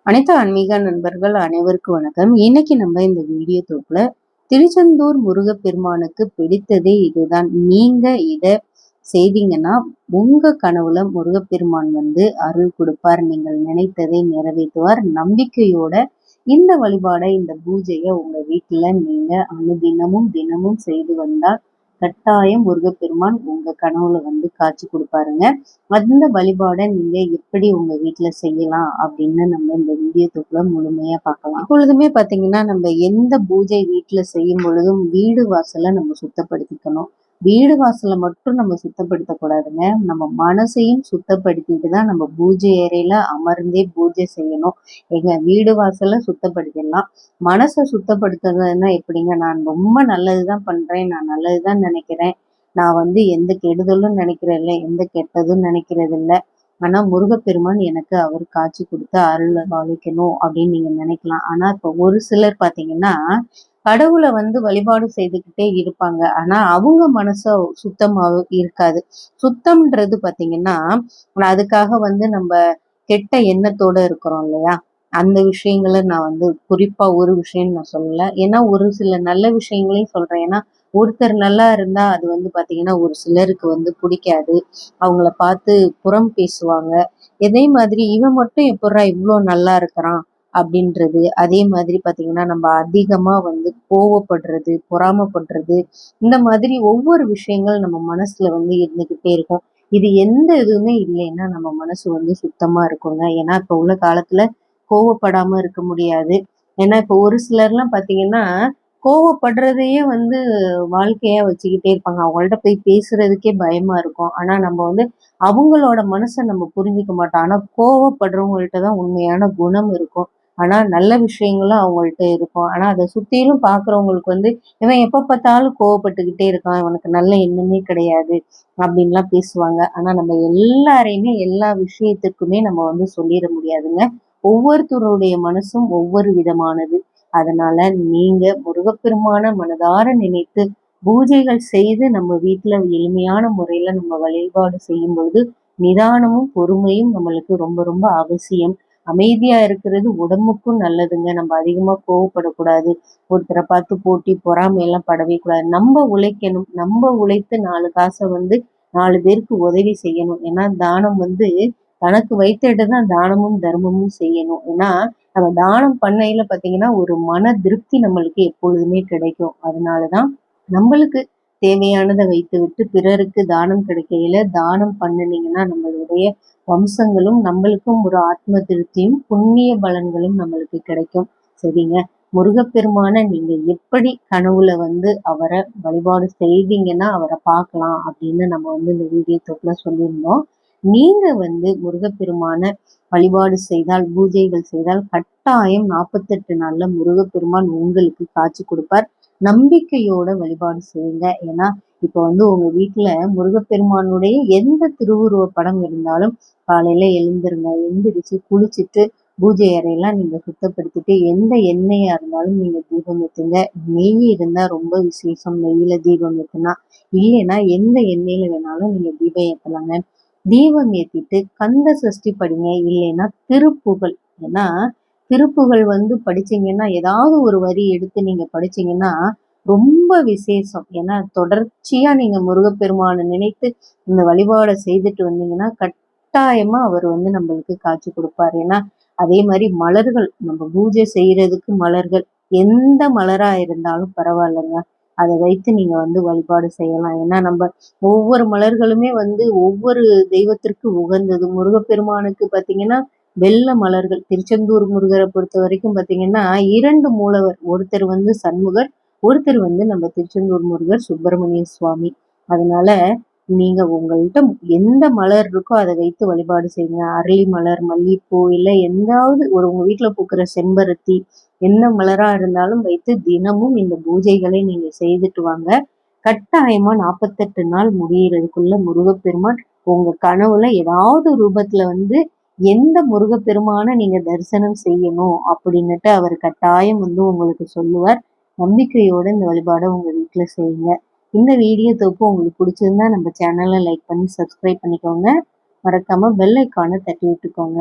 அனைத்து ஆன்மீக நண்பர்கள் அனைவருக்கும் வணக்கம். இன்னைக்கு நம்ம இந்த வீடியோ தொகுப்புல திருச்செந்தூர் முருகப்பெருமானுக்கு பிடித்ததே இதுதான். நீங்க இத செய்தீங்கன்னா உங்க கனவுல முருகப்பெருமான் அருள் கொடுப்பார். நீங்கள் நினைத்ததை நிறைவேற்றுவார். நம்பிக்கையோட இந்த வழிபாடை, இந்த பூஜையை உங்க வீட்டுல நீங்க அனுதினமும் தினமும் செய்து வந்தால் கட்டாயம் முருகப்பெருமான் உங்க கனவுல காட்சி கொடுப்பாருங்க. அந்த வழிபாடை நீங்க எப்படி உங்க வீட்டுல செய்யலாம் அப்படின்னு நம்ம இந்த வீடியோ தொகுப்புல முழுமையா பார்க்கலாம். எப்பொழுதுமே பாத்தீங்கன்னா நம்ம எந்த பூஜை வீட்டுல செய்யும் பொழுதும் வீடு வாசலை நம்ம சுத்தப்படுத்திக்கணும். வீடு வாசலை மட்டும் நம்ம சுத்தப்படுத்தக்கூடாதுங்க. நம்ம மனசையும் சுத்தப்படுத்திட்டு தான் நம்ம பூஜை அறையில அமர்ந்தே பூஜை செய்யணும். எங்க வீடு வாசலை சுத்தப்படுத்திடலாம். மனசை சுத்தப்படுத்துறதுன்னா எப்படிங்க? நான் ரொம்ப நல்லதுதான் பண்றேன், நான் நல்லதுதான் நினைக்கிறேன், நான் எந்த கெடுதலும் நினைக்கிறேன் இல்லை, எந்த கெட்டதும் நினைக்கிறது இல்லை, ஆனா முருகப்பெருமான் எனக்கு அவர் காட்சி கொடுத்து அருள் பாலிக்கணும் அப்படின்னு நீங்க நினைக்கலாம். ஆனா இப்ப ஒரு சிலர் பாத்தீங்கன்னா கடவுளை வழிபாடு செய்துக்கிட்டே இருப்பாங்க. ஆனா அவங்க மனச சுத்தமா இருக்காது. சுத்தம்ன்றது பாத்தீங்கன்னா அதுக்காக நம்ம கெட்ட எண்ணத்தோட இருக்கிறோம் இல்லையா? அந்த விஷயங்களை நான் குறிப்பா ஒரு விஷயம் நான் சொல்லல. ஏன்னா ஒரு சில நல்ல விஷயங்களையும் சொல்றேன். ஏன்னா ஒருத்தர் நல்லா இருந்தா அது பாத்தீங்கன்னா ஒரு சிலருக்கு பிடிக்காது. அவங்கள பார்த்து புறம் பேசுவாங்க. இதே மாதிரி இவன் மட்டும் எப்படா இவ்வளோ நல்லா இருக்கிறான் அப்படின்றது. அதே மாதிரி பாத்தீங்கன்னா நம்ம அதிகமா கோவப்படுறது, பொறாமப்படுறது, இந்த மாதிரி ஒவ்வொரு விஷயங்கள் நம்ம மனசுல இருந்துகிட்டே இருக்கும். இது எந்த இதுவுமே இல்லைன்னா நம்ம மனசு சுத்தமா இருக்குங்க. ஏன்னா இப்ப உள்ள காலத்துல கோவப்படாம இருக்க முடியாது. ஏன்னா இப்ப ஒரு சிலர்லாம் பாத்தீங்கன்னா கோவப்படுறதையே வாழ்க்கையா வச்சுக்கிட்டே இருப்பாங்க. அவங்கள்ட்ட போய் பேசுறதுக்கே பயமா இருக்கும். ஆனா நம்ம அவங்களோட மனசை நம்ம புரிஞ்சுக்க மாட்டோம். ஆனா கோவப்படுறவங்கள்ட்ட தான் உண்மையான குணம் இருக்கும். ஆனா நல்ல விஷயங்களும் அவங்கள்ட்ட இருக்கும். ஆனா அதை சுத்திலும் பாக்குறவங்களுக்கு இவன் எப்ப பார்த்தாலும் கோவப்பட்டுக்கிட்டே இருக்கான், இவனுக்கு நல்ல எண்ணமே கிடையாது அப்படின்லாம் பேசுவாங்க. ஆனா நம்ம எல்லாரையுமே எல்லா விஷயத்துக்குமே நம்ம சொல்லிட முடியாதுங்க. ஒவ்வொருத்தருடைய மனசும் ஒவ்வொரு விதமானது. அதனால நீங்க முருகப்பெருமான மனதார நினைத்து பூஜைகள் செய்து நம்ம வீட்டுல எளிமையான முறையில நம்ம வழிபாடு செய்யும் பொழுது நிதானமும் பொறுமையும் நம்மளுக்கு ரொம்ப ரொம்ப அவசியம். அமைதியா இருக்கிறது உடம்புக்கும் நல்லதுங்க. நம்ம அதிகமா கோவப்படக்கூடாது. ஒருத்தரை பார்த்து போட்டி பொறாமை எல்லாம் படவே கூடாது. நம்ம உழைக்கணும். நம்ம உழைத்து 4 காசை 4 பேருக்கு உதவி செய்யணும். ஏன்னா தானம் தனக்கு வைத்திட்டு தான் தானமும் தர்மமும் செய்யணும். ஏன்னா நம்ம தானம் பண்ணையில பாத்தீங்கன்னா ஒரு மன திருப்தி நம்மளுக்கு எப்பொழுதுமே கிடைக்கும். அதனாலதான் நம்மளுக்கு தேவையானதை வைத்து விட்டு பிறருக்கு தானம் கிடைக்கையில தானம் பண்ணினீங்கன்னா நம்மளுடைய வம்சங்களும் நம்மளுக்கும் ஒரு ஆத்ம திருப்தியும் புண்ணிய பலன்களும் நம்மளுக்கு கிடைக்கும். சரிங்க. முருகப்பெருமான நீங்க எப்படி கனவுல அவரை வழிபாடு செய்தீங்கன்னா அவரை பார்க்கலாம் அப்படின்னு நம்ம இந்த வீடியோ தொகுப்புல சொல்லியிருந்தோம். நீங்க முருகப்பெருமான வழிபாடு செய்தால், பூஜைகள் செய்தால் கட்டாயம் 48 நாள்ல முருகப்பெருமான் உங்களுக்கு காட்சி கொடுப்பார். நம்பிக்கையோட வழிபாடு செய்யுங்க. ஏன்னா இப்ப உங்க வீட்டுல முருகப்பெருமானுடைய எந்த திருவுருவ படம் இருந்தாலும் காலையில எழுந்துருங்க. எந்திரிச்சு குளிச்சுட்டு பூஜை அறையெல்லாம் நீங்க சுத்தப்படுத்திட்டு எந்த எண்ணெயா இருந்தாலும் நீங்க தீபம் ஏத்துங்க. நெய் இருந்தா ரொம்ப விசேஷம். நெய்யில தீபம் ஏத்துனா, இல்லைன்னா எந்த எண்ணெயில வேணாலும் நீங்க தீபம் ஏத்தலாங்க. தீபம் ஏத்திட்டு கந்த சஷ்டி படிங்க. இல்லைன்னா திருப்புகழ். ஏன்னா திருப்புகழ் படிச்சீங்கன்னா ஏதாவது ஒரு வரி எடுத்து நீங்க படிச்சீங்கன்னா ரொம்ப விசேஷம். ஏன்னா தொடர்ச்சியா நீங்க முருகப்பெருமானை நினைத்து இந்த வழிபாடை செய்துட்டு வந்தீங்கன்னா கட்டாயமா அவர் நம்மளுக்கு காட்சி கொடுப்பாரு. ஏன்னா அதே மாதிரி மலர்கள், நம்ம பூஜை செய்யறதுக்கு மலர்கள் எந்த மலரா இருந்தாலும் பரவாயில்லைங்க, அதை வைத்து நீங்க வழிபாடு செய்யலாம். ஏன்னா நம்ம ஒவ்வொரு மலர்களுமே ஒவ்வொரு தெய்வத்திற்கு உகந்தது. முருகப்பெருமானுக்கு பாத்தீங்கன்னா வெள்ளை மலர்கள். திருச்செந்தூர் முருகரை பொறுத்த வரைக்கும் பாத்தீங்கன்னா 2 மூலவர். ஒருத்தர் சண்முகர், ஒருத்தர் நம்ம திருச்செந்தூர் முருகர் சுப்பிரமணிய சுவாமி. அதனால நீங்க உங்கள்கிட்ட எந்த மலர் இருக்கோ அதை வைத்து வழிபாடு செய்யுங்க. அரளி மலர், மல்லிப்பூ, இல்லை எந்தாவது உங்க வீட்டுல பூக்கிற செம்பருத்தி, என்ன மலரா இருந்தாலும் வைத்து தினமும் இந்த பூஜைகளை நீங்க செய்துட்டு வாங்க. கட்டாயமா 48 நாள் முடியறதுக்குள்ள முருகப்பெருமான் உங்க கனவுல ஏதாவது ரூபத்துல எந்த முருகப்பெருமான நீங்க தரிசனம் செய்யணும் அப்படின்னுட்டு அவர் கட்டாயம் உங்களுக்கு சொல்லுவார். நம்பிக்கையோட இந்த வழிபாடை உங்க வீட்டுல செய்யுங்க. இந்த வீடியோ தொகுப்பு உங்களுக்கு பிடிச்சிருந்தா நம்ம சேனலை லைக் பண்ணி சப்ஸ்கிரைப் பண்ணிக்கோங்க. மறக்காம பெல் ஐக்கானை தட்டி விட்டுக்கோங்க.